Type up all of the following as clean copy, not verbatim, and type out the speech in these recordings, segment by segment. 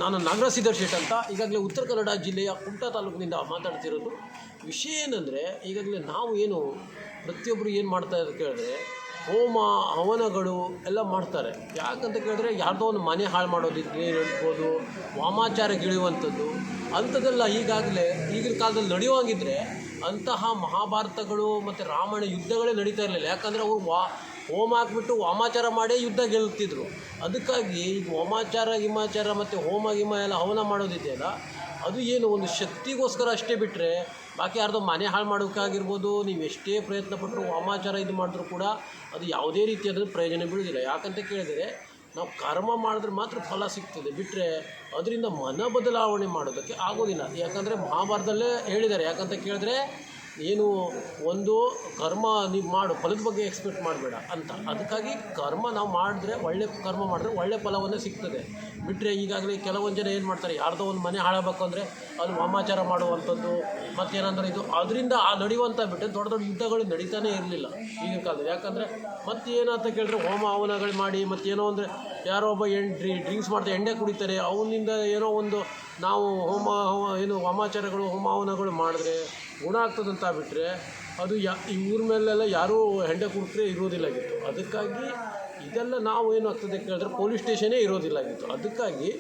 ನಾನು ನಾಗರಾಜ್ ಶೇಟ್ ಅಂತ ಈಗಾಗಲೇ ಉತ್ತರ ಕನ್ನಡ ಜಿಲ್ಲೆಯ ಕುಮಟಾ ತಾಲೂಕಿನಿಂದ ಮಾತಾಡ್ತಿರೋದು. ವಿಷಯ ಏನಂದರೆ, ಈಗಾಗಲೇ ನಾವು ಏನು ಪ್ರತಿಯೊಬ್ಬರು ಏನು ಮಾಡ್ತಾ ಇರೋದು ಕೇಳಿದ್ರೆ, ಹೋಮ ಹವನಗಳು ಎಲ್ಲ ಮಾಡ್ತಾರೆ. ಯಾಕಂತ ಕೇಳಿದ್ರೆ, ಯಾರ್ದೋ ಒಂದು ಮನೆ ಹಾಳು ಮಾಡೋದಿದ್ರೆ ಹೇಳ್ಬೋದು, ವಾಮಾಚಾರಗಿಳಿಯುವಂಥದ್ದು ಅಂಥದ್ದೆಲ್ಲ ಈಗಾಗಲೇ ಈಗಿನ ಕಾಲದಲ್ಲಿ ನಡೆಯುವಂಗಿದ್ರೆ ಅಂತಹ ಮಹಾಭಾರತಗಳು ಮತ್ತು ರಾಮಾಯಣ ಯುದ್ಧಗಳೇ ನಡೀತಾ ಇರಲಿಲ್ಲ. ಯಾಕಂದರೆ ಅವರು ಹೋಮ ಹಾಕ್ಬಿಟ್ಟು ವಾಮಾಚಾರ ಮಾಡೇ ಯುದ್ಧ ಗೆಲ್ತಿದ್ರು. ಅದಕ್ಕಾಗಿ ಈಗ ವಾಮಾಚಾರ ಹಿಮಾಚಾರ ಮತ್ತು ಹೋಮ ಗಿಮ ಎಲ್ಲ ಹವನ ಮಾಡೋದಿದೆಯಲ್ಲ, ಅದು ಏನು ಒಂದು ಶಕ್ತಿಗೋಸ್ಕರ ಅಷ್ಟೇ ಬಿಟ್ಟರೆ, ಬಾಕಿ ಯಾರ್ದೋ ಮನೆ ಹಾಳು ಮಾಡೋಕ್ಕಾಗಿರ್ಬೋದು, ನೀವು ಎಷ್ಟೇ ಪ್ರಯತ್ನ ಪಟ್ಟರು ವಾಮಾಚಾರ ಇದು ಮಾಡಿದ್ರೂ ಕೂಡ ಅದು ಯಾವುದೇ ರೀತಿಯಾದ ಪ್ರಯೋಜನ ಬೀಳೋದಿಲ್ಲ. ಯಾಕಂತ ಕೇಳಿದರೆ, ನಾವು ಕರ್ಮ ಮಾಡಿದ್ರೆ ಮಾತ್ರ ಫಲ ಸಿಗ್ತದೆ, ಬಿಟ್ಟರೆ ಅದರಿಂದ ಮನ ಬದಲಾವಣೆ ಮಾಡೋದಕ್ಕೆ ಆಗೋದಿಲ್ಲ. ಯಾಕಂದರೆ ಮಹಾಭಾರತದಲ್ಲೇ ಹೇಳಿದ್ದಾರೆ. ಯಾಕಂತ ಕೇಳಿದ್ರೆ, ಏನು ಒಂದು ಕರ್ಮ ನೀವು ಮಾಡು, ಫಲದ ಬಗ್ಗೆ ಎಕ್ಸ್ಪೆಕ್ಟ್ ಮಾಡಬೇಡ ಅಂತ. ಅದಕ್ಕಾಗಿ ಕರ್ಮ ನಾವು ಮಾಡಿದ್ರೆ, ಒಳ್ಳೆ ಕರ್ಮ ಮಾಡಿದ್ರೆ ಒಳ್ಳೆ ಫಲವನ್ನೇ ಸಿಗ್ತದೆ. ಬಿಟ್ಟರೆ ಈಗಾಗಲೇ ಕೆಲವೊಂದು ಜನ ಏನು ಮಾಡ್ತಾರೆ, ಯಾರ್ದೋ ಒಂದು ಮನೆ ಹಾಳಬೇಕು ಅಂದರೆ ಅಲ್ಲಿ ವಾಮಾಚಾರ ಮಾಡುವಂಥದ್ದು ಮತ್ತೇನಂದ್ರೆ ಇದು ಅದರಿಂದ ನಡೆಯುವಂಥ ಬಿಟ್ಟರೆ ದೊಡ್ಡ ದೊಡ್ಡ ಯುದ್ಧಗಳು ನಡೀತಾನೇ ಇರಲಿಲ್ಲ ಈಗಿನ ಕಾಲದಲ್ಲಿ. ಯಾಕಂದರೆ ಮತ್ತೇನಂತ ಕೇಳಿದ್ರೆ, ಹೋಮ ಹವನಗಳು ಮಾಡಿ ಮತ್ತೇನೋ ಅಂದರೆ ಯಾರೋ ಒಬ್ಬ ಡ್ರಿಂಕ್ಸ್ ಮಾಡ್ತಾರೆ, ಎಣ್ಣೆ ಕುಡಿತಾರೆ, ಅವನಿಂದ ಏನೋ ಒಂದು ನಾವು ಏನು ವಾಮಾಚಾರಗಳು ಹೋಮ ಹವನಗಳು ಮಾಡಿದ್ರೆ ಗುಣ ಆಗ್ತದಂತ ಬಿಟ್ಟರೆ ಅದು ಈ ಊರ ಮೇಲೆಲ್ಲ ಯಾರೂ ಹೆಂಡೆ ಕುಡಿದ್ರೆ ಇರೋದಿಲ್ಲಾಗಿತ್ತು. ಅದಕ್ಕಾಗಿ ಇದೆಲ್ಲ ನಾವು ಏನಾಗ್ತದೆ ಕೇಳಿದ್ರೆ ಪೊಲೀಸ್ ಸ್ಟೇಷನ್ನೇ ಇರೋದಿಲ್ಲಾಗಿತ್ತು. ಅದಕ್ಕಾಗಿ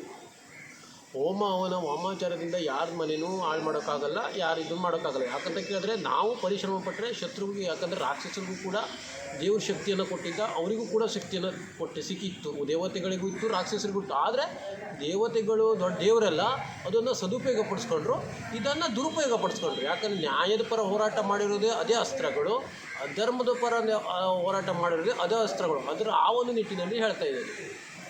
ಹೋಮ ಹವನ ವಾಮಾಚಾರದಿಂದ ಯಾರ ಮನೆಯೂ ಹಾಳು ಮಾಡೋಕ್ಕಾಗಲ್ಲ, ಯಾರು ಇದನ್ನು ಮಾಡೋಕ್ಕಾಗಲ್ಲ. ಯಾಕಂತ ಕೇಳಿದ್ರೆ, ನಾವು ಪರಿಶ್ರಮ ಪಟ್ಟರೆ ಶತ್ರುವಿಗೆ, ಯಾಕಂದರೆ ರಾಕ್ಷಸರಿಗೂ ಕೂಡ ದೇವ್ರ ಶಕ್ತಿಯನ್ನು ಕೊಟ್ಟಿದ್ದ, ಅವರಿಗೂ ಕೂಡ ಶಕ್ತಿಯನ್ನು ಸಿಕ್ಕಿತ್ತು. ದೇವತೆಗಳಿಗೂ ಇತ್ತು, ರಾಕ್ಷಸರಿಗೂ ಇತ್ತು. ಆದರೆ ದೇವತೆಗಳು ದೊಡ್ಡ ದೇವರೆಲ್ಲ ಅದನ್ನು ಸದುಪಯೋಗ ಪಡಿಸ್ಕೊಂಡ್ರು, ಇದನ್ನು ದುರುಪಯೋಗ ಪಡಿಸ್ಕೊಂಡ್ರು. ಯಾಕಂದರೆ ನ್ಯಾಯದ ಪರ ಹೋರಾಟ ಮಾಡಿರೋದೇ ಅದೇ ಅಸ್ತ್ರಗಳು, ಅಧರ್ಮದ ಪರ ಹೋರಾಟ ಮಾಡಿರೋದೇ ಅದೇ ಅಸ್ತ್ರಗಳು. ಅದರ ಆ ಒಂದು ನಿಟ್ಟಿನಲ್ಲಿ ಹೇಳ್ತಾ ಇದ್ದೀನಿ.